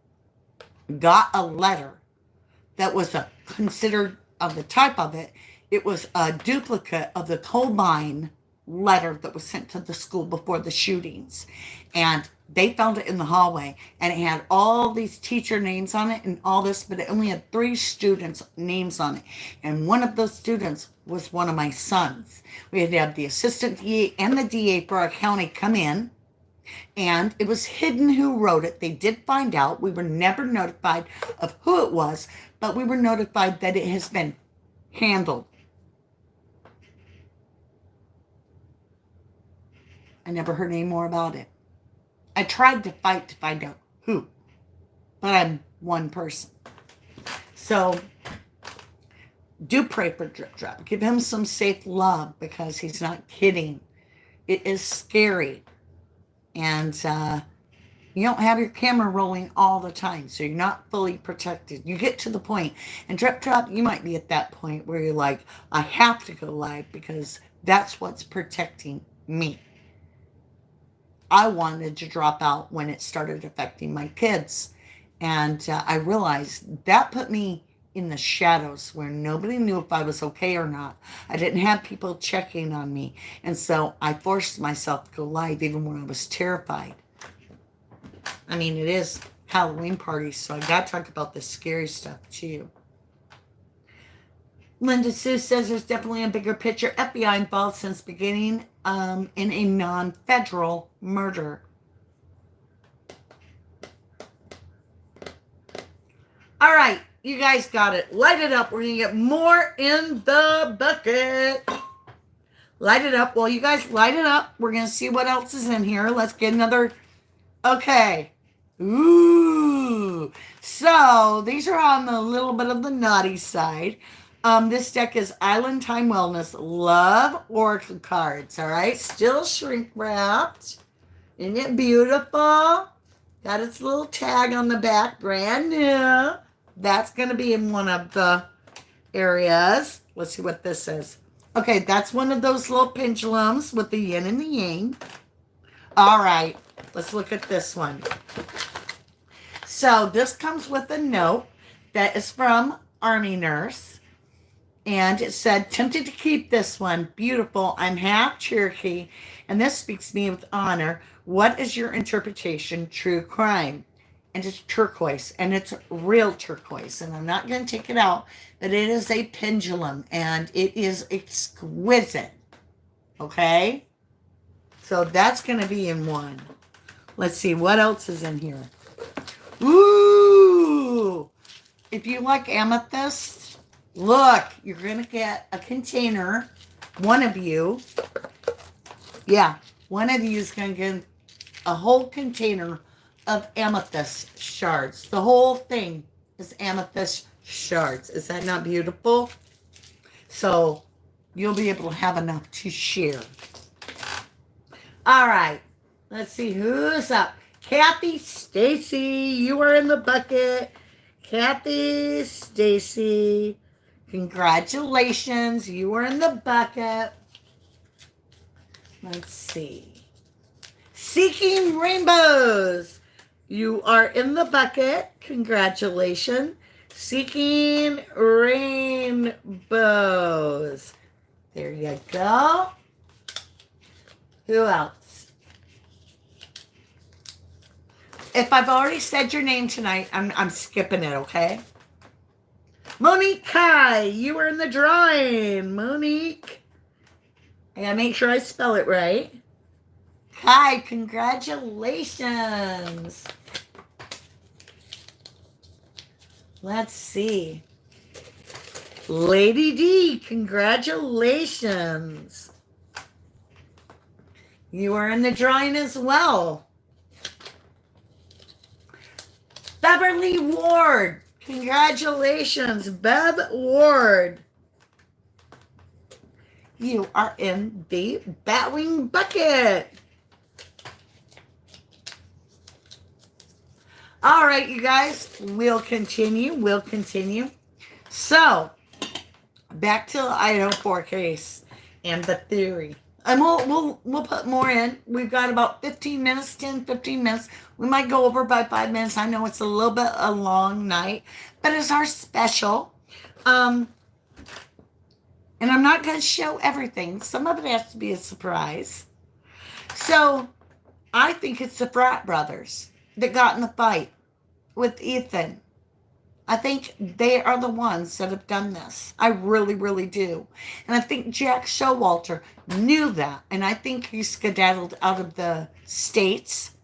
got a letter that was considered, of the type of it, it was a duplicate of the Colbine letter that was sent to the school before the shootings. And they found it in the hallway, and it had all these teacher names on it and all this, but it only had 3 students' names on it. And one of those students was one of my sons. We had to have the assistant DA and the DA for our county come in, and it was hidden who wrote it. They did find out. We were never notified of who it was, but we were notified that it has been handled. I never heard any more about it. I tried to fight to find out who, but I'm one person. So do pray for Drip Drop. Give him some safe love, because he's not kidding. It is scary. And you don't have your camera rolling all the time, so you're not fully protected. You get to the point, and Drip Drop, you might be at that point where you're like, I have to go live because that's what's protecting me. I wanted to drop out when it started affecting my kids. And I realized that put me in the shadows where nobody knew if I was okay or not. I didn't have people checking on me. And so I forced myself to go live even when I was terrified. I mean, it is Halloween party, so I got to talk about the scary stuff too. Linda Sue says there's definitely a bigger picture. FBI involved since beginning in a non-federal murder. All right, you guys got it. Light it up. We're going to get more in the bucket. Light it up. Well, you guys light it up. We're going to see what else is in here. Let's get another. Okay. Ooh. So these are on the little bit of the naughty side. This deck is Island Time Wellness Love Oracle cards. All right. Still shrink wrapped. Isn't it beautiful? Got its little tag on the back. Brand new. That's going to be in one of the areas. Let's see what this is. Okay. That's one of those little pendulums with the yin and the yang. All right. Let's look at this one. So this comes with a note that is from Army Nurse. And it said, tempted to keep this one. Beautiful. I'm half Cherokee. And this speaks to me with honor. What is your interpretation? True crime. And it's turquoise. And it's real turquoise. And I'm not going to take it out. But it is a pendulum. And it is exquisite. Okay? So that's going to be in one. Let's see. What else is in here? Ooh! If you like amethyst, look, you're going to get a container. One of you. Yeah. One of you is going to get a whole container of amethyst shards. The whole thing is amethyst shards. Is that not beautiful? So you'll be able to have enough to share. All right. Let's see who's up. Kathy Stacy, you are in the bucket. Kathy Stacy, congratulations. You are in the bucket. Let's see. Seeking Rainbows. You are in the bucket. Congratulations. Seeking Rainbows. There you go. Who else? If I've already said your name tonight, I'm skipping it, okay? Monique Kai, you were in the drawing. Monique. I gotta make sure I spell it right. Kai, congratulations. Let's see. Lady D, congratulations. You are in the drawing as well. Beverly Ward, congratulations. Bev Ward. You are in the Batwing bucket. All right, you guys, we'll continue. So, back to the Idaho 4 case and the theory. And we'll put more in. We've got about 15 minutes, 10, 15 minutes. We might go over by 5 minutes. I know it's a little bit a long night, but it's our special. And I'm not going to show everything. Some of it has to be a surprise. So, I think it's the frat brothers that got in the fight with Ethan. I think they are the ones that have done this. I really, really do. And I think Jack Showalter knew that. And I think he skedaddled out of the States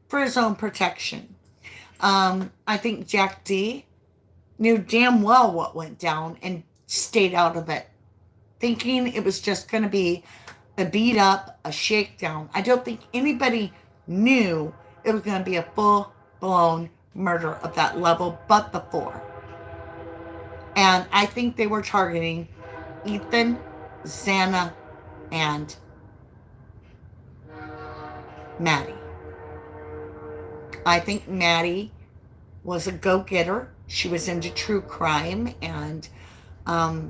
for his own protection. I think Jack D knew damn well what went down and stayed out of it, thinking it was just going to be a beat up, a shakedown. I don't think anybody knew it was going to be a full-blown murder of that level but the 4. And I think they were targeting Ethan, Xana, and Maddie. I think Maddie was a go-getter. She was into true crime, and or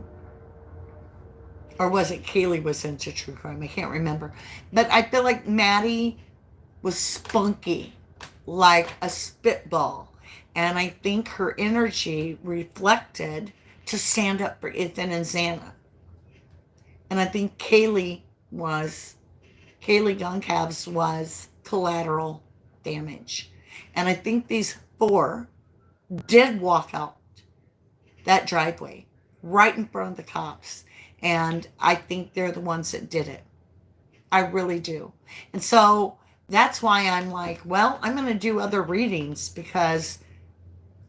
was it Kaylee was into true crime? I can't remember. But I feel like Maddie was spunky, like a spitball. And I think her energy reflected to stand up for Ethan and Xana. And I think Kaylee Goncalves was collateral damage. And I think these 4 did walk out that driveway right in front of the cops. And I think they're the ones that did it. I really do. And so that's why I'm like, well, I'm going to do other readings because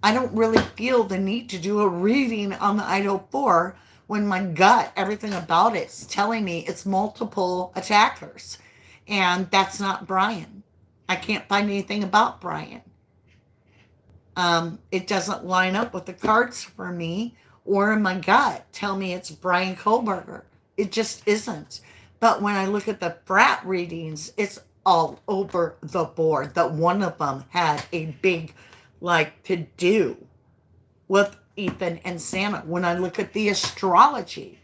I don't really feel the need to do a reading on the Idaho 4 when my gut, everything about it's telling me it's multiple attackers. And that's not Brian. I can't find anything about Brian. It doesn't line up with the cards for me or in my gut tell me it's Brian Kohlberger. It just isn't. But when I look at the frat readings, it's all over the board that one of them had a big to do with Ethan and Xana. When I look at the astrology,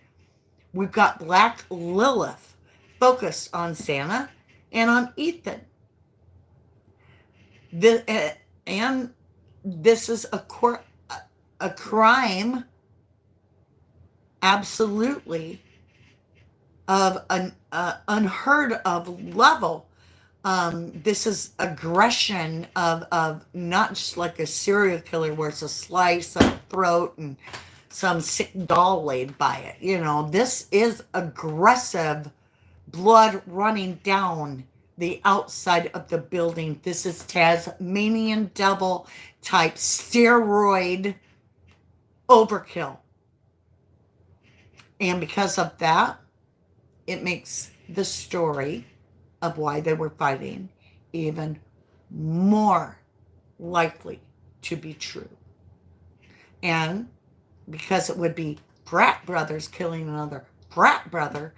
we've got Black Lilith focused on Xana and on Ethan. And this is a crime, absolutely, of an unheard of level. This is aggression of not just like a serial killer where it's a slice of throat and some sick doll laid by it. You know, this is aggressive, blood running down the outside of the building. This is Tasmanian devil type steroid overkill. And because of that, it makes the story of why they were fighting even more likely to be true. And because it would be frat brothers killing another frat brother,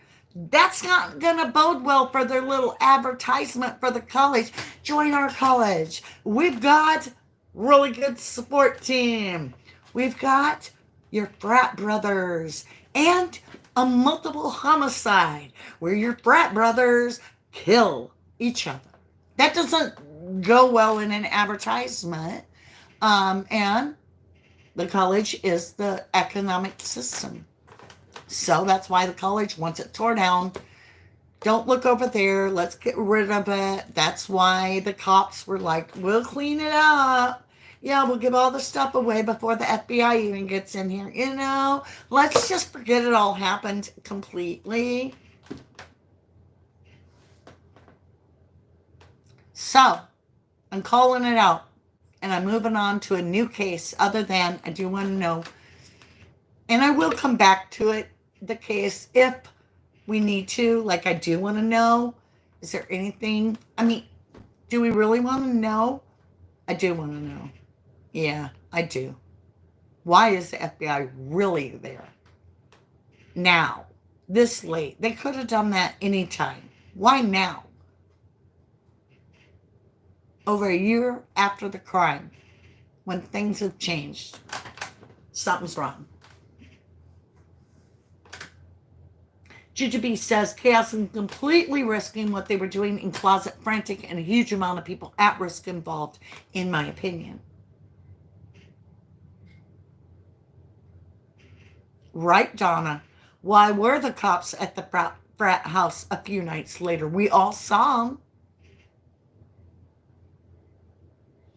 that's not going to bode well for their little advertisement for the college. Join our college. We've got really good support team. We've got your frat brothers and a multiple homicide where your frat brothers kill each other. That doesn't go well in an advertisement. And the college is the economic system. So that's why the college wants it torn down. Don't look over there. Let's get rid of it. That's why the cops were like, we'll clean it up. Yeah, we'll give all the stuff away before the FBI even gets in here. You know, let's just forget it all happened completely. So, I'm calling it out. And I'm moving on to a new case other than I do want to know. And I will come back to it, the case, if we need to. Like, I do want to know. Is there anything? I mean, do we really want to know? I do want to know. Yeah, I do. Why is the FBI really there? Now, this late. They could have done that anytime. Why now? Over a year after the crime, when things have changed. Something's wrong. Jujubee says chaos and completely risking what they were doing in Closet Frantic, and a huge amount of people at risk involved, in my opinion. Right, Donna? Why were the cops at the frat house a few nights later? We all saw them.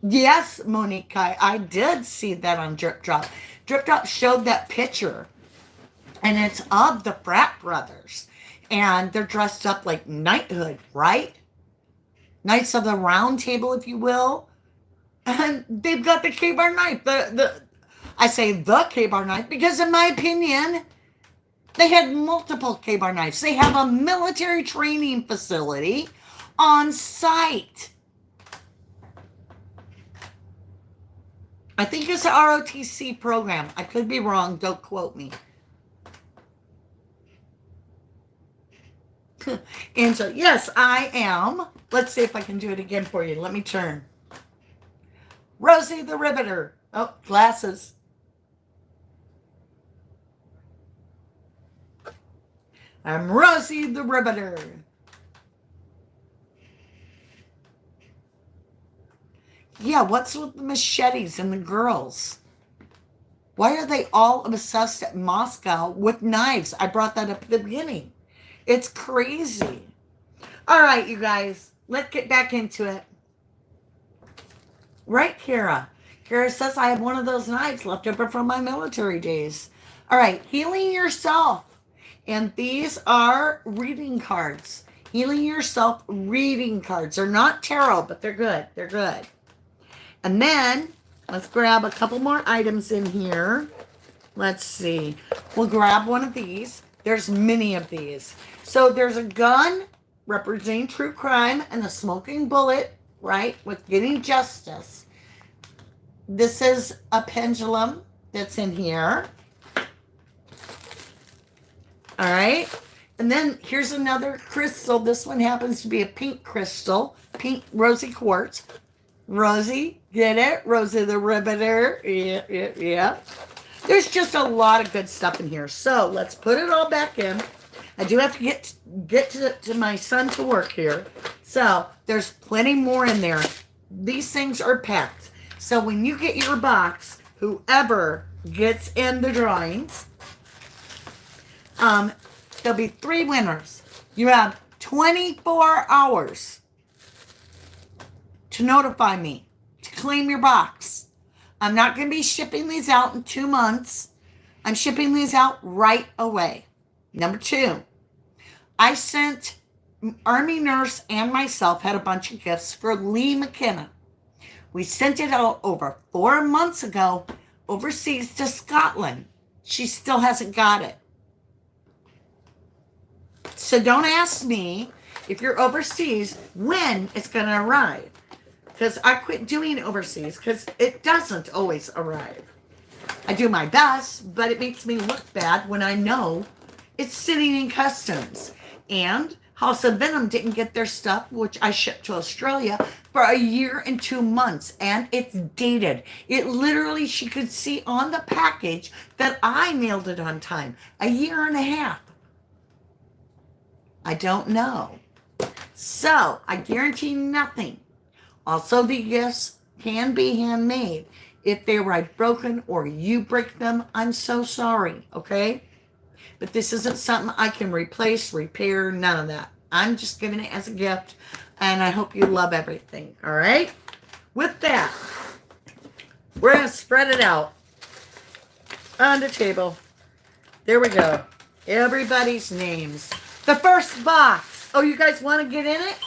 Yes, Monique, I did see that on Drip Drop. Drip Drop showed that picture, and it's of the frat brothers, and they're dressed up like knighthood, right? Knights of the Round Table, if you will, and they've got the K-bar knife. I say the K-bar knife because, in my opinion, they had multiple K-bar knives. They have a military training facility on site. I think it's the ROTC program. I could be wrong. Don't quote me. Angela, yes, I am. Let's see if I can do it again for you. Let me turn. Rosie the Riveter. Oh, glasses. I'm Rosie the Riveter. Yeah, what's with the machetes and the girls? Why are they all obsessed at Moscow with knives? I brought that up at the beginning. It's crazy. All right, you guys, let's get back into it. Right, Kara? Kara says, I have one of those knives left over from my military days. All right, healing yourself. And these are reading cards. Healing yourself reading cards. They're not tarot, but they're good. They're good. And then, let's grab a couple more items in here. Let's see. We'll grab one of these. There's many of these. So there's a gun representing true crime and a smoking bullet, right, with getting justice. This is a pendulum that's in here. All right. And then here's another crystal. This one happens to be a pink crystal, pink rosy quartz. Rosie, get it? Rosie the Riveter. Yeah. There's just a lot of good stuff in here. So let's put it all back in. I do have to get to my son to work here. So there's plenty more in there. These things are packed. So when you get your box, whoever gets in the drawings, there'll be 3 winners. You have 24 hours to notify me, to claim your box. I'm not going to be shipping these out in 2 months. I'm shipping these out right away. Number 2, I sent Army Nurse and myself had a bunch of gifts for Lee McKenna. We sent it out over 4 months ago overseas to Scotland. She still hasn't got it. So don't ask me if you're overseas when it's going to arrive. Because I quit doing overseas because it doesn't always arrive. I do my best, but it makes me look bad when I know it's sitting in customs. And House of Venom didn't get their stuff, which I shipped to Australia, for a year and 2 months. And it's dated. It literally, she could see on the package that I mailed it on time. A year and a half. I don't know. So, I guarantee nothing. Also, the gifts can be handmade. If they arrive broken or you break them, I'm so sorry, okay? But this isn't something I can replace, repair, none of that. I'm just giving it as a gift, and I hope you love everything, all right? With that, We're going to spread it out on the table. There we go. Everybody's names. The first box. Oh, you guys want to get in it?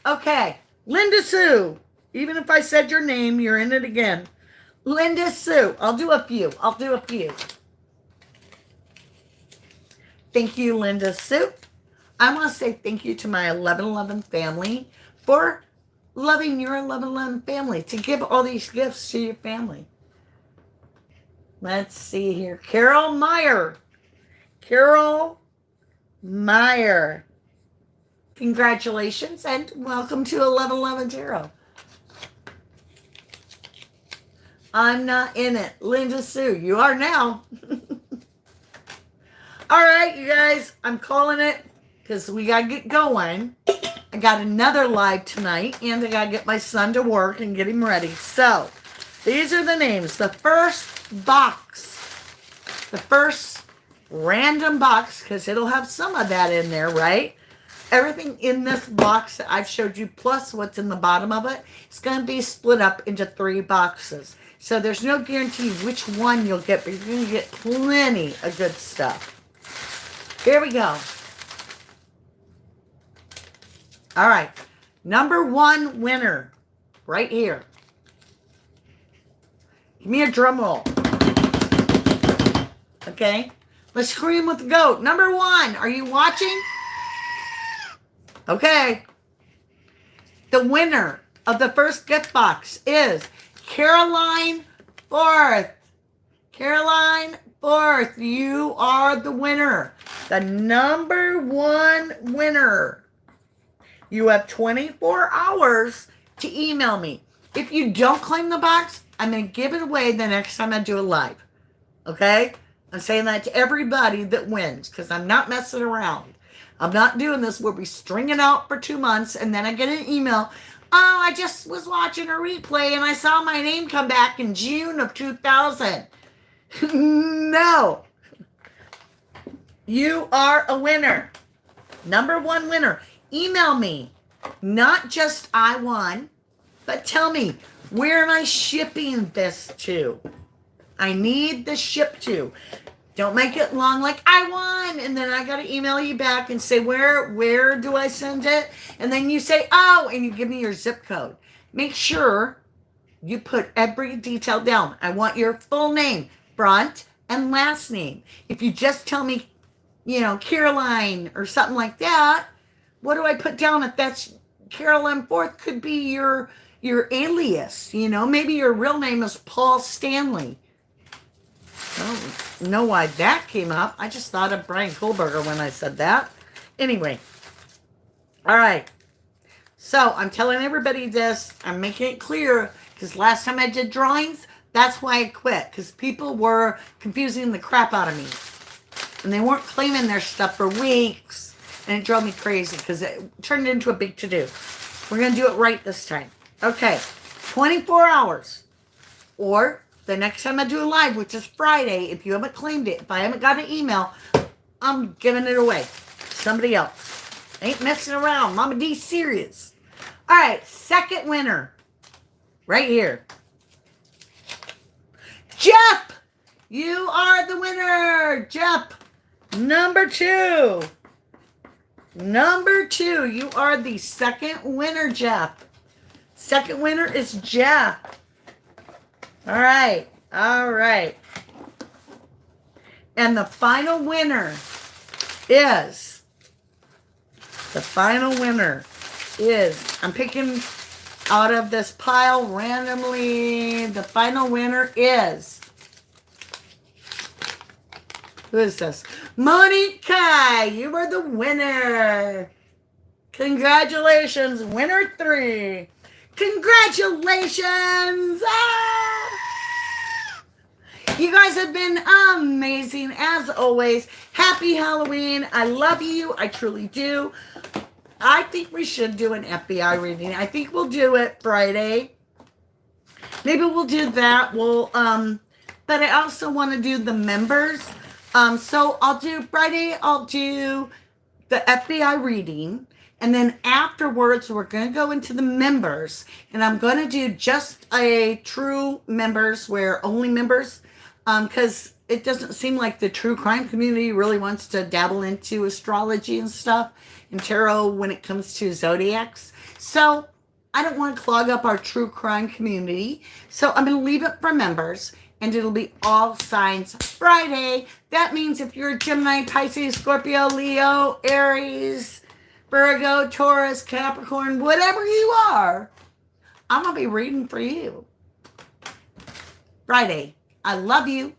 Okay. Linda Sue. Even if I said your name, you're in it again. Linda Sue. I'll do a few. Thank you, Linda Sue. I want to say thank you to my 1111 family for loving your 1111 family, to give all these gifts to your family. Let's see here. Carol Meyer. Congratulations and welcome to 1111 Tarot. I'm not in it. Linda Sue, you are now. All right, you guys, I'm calling it because we got to get going. I got another live tonight, and I got to get my son to work and get him ready. So, these are the names. The first box, the first random box, because it'll have some of that in there, right? Everything in this box that I've showed you, plus what's in the bottom of it, is going to be split up into 3 boxes. So there's no guarantee which one you'll get, but you're going to get plenty of good stuff. Here we go. All right. Number 1 winner. Right here. Give me a drum roll. Okay. Let's scream with the goat. Number 1. Are you watching? Okay. The winner of the first gift box is Caroline Forth. Caroline Forth, you are the winner. The number 1 winner. You have 24 hours to email me. If you don't claim the box, I'm going to give it away the next time I do a live. Okay? I'm saying that to everybody that wins because I'm not messing around. I'm not doing this where we string it out for 2 months and then I get an email. Oh, I just was watching a replay and I saw my name come back in June of 2000. No. You are a winner. Number 1 winner. Email me. Not just I won, but tell me, where am I shipping this to? I need the ship to. Don't make it long like I won. And then I got to email you back and say, where do I send it? And then you say, oh, and you give me your zip code. Make sure you put every detail down. I want your full name, front and last name. If you just tell me, Caroline or something like that, what do I put down if that's Caroline Forth? Could be your alias, maybe your real name is Paul Stanley. I don't know why that came up. I just thought of Brian Kohlberger when I said that. Anyway. All right. So I'm telling everybody this. I'm making it clear because last time I did drawings, that's why I quit. Because people were confusing the crap out of me. And they weren't claiming their stuff for weeks. And it drove me crazy because it turned into a big to-do. We're going to do it right this time. Okay. 24 hours. Or the next time I do a live, which is Friday, if you haven't claimed it, if I haven't got an email, I'm giving it away. Somebody else. Ain't messing around. Mama D's serious. All right. Second winner. Right here. Jeff. You are the winner. Jeff. Number 2. Number 2. You are the second winner, Jeff. Second winner is Jeff. All right. All right. And the final winner is, I'm picking out of this pile randomly. The final winner is, who is this? Monica, you are the winner. Congratulations, winner 3. Congratulations. You guys have been amazing as always. Happy Halloween. I love you. I truly do. I think we should do an FBI reading. I think we'll do it Friday. Maybe we'll do that. But I also want to do the members. So I'll do Friday. I'll do the FBI reading. And then afterwards, we're going to go into the members. And I'm going to do just a true members, where only members, because it doesn't seem like the true crime community really wants to dabble into astrology and stuff and tarot when it comes to zodiacs. So I don't want to clog up our true crime community. So I'm going to leave it for members. And it'll be all signs Friday. That means if you're a Gemini, Pisces, Scorpio, Leo, Aries, Virgo, Taurus, Capricorn, whatever you are, I'm going to be reading for you. Friday. I love you.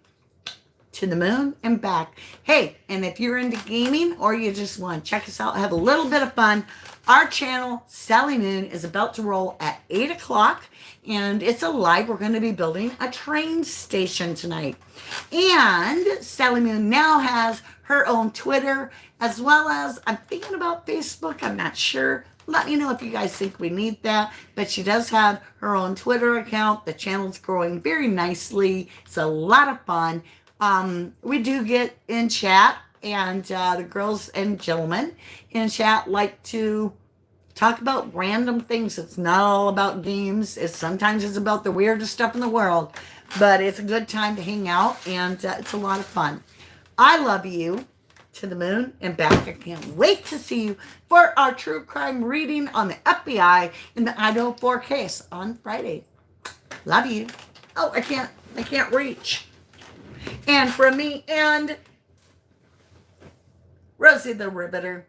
To the moon and back. Hey, and if you're into gaming or you just want to check us out, have a little bit of fun, our channel, Sally Moon, is about to roll at 8 o'clock. And it's a live. We're going to be building a train station tonight. And Sally Moon now has her own Twitter, as well as, I'm thinking about Facebook. I'm not sure. Let me know if you guys think we need that. But she does have her own Twitter account. The channel's growing very nicely. It's a lot of fun. We do get in chat, and the girls and gentlemen in chat like to talk about random things. It's not all about games. Sometimes it's about the weirdest stuff in the world, but it's a good time to hang out, and it's a lot of fun. I love you to the moon and back. I can't wait to see you for our true crime reading on the FBI in the Idaho 4 case on Friday. Love you. Oh, I can't reach. And from me and Rosie the Riveter,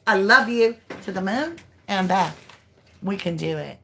I love you to the moon and back. We can do it.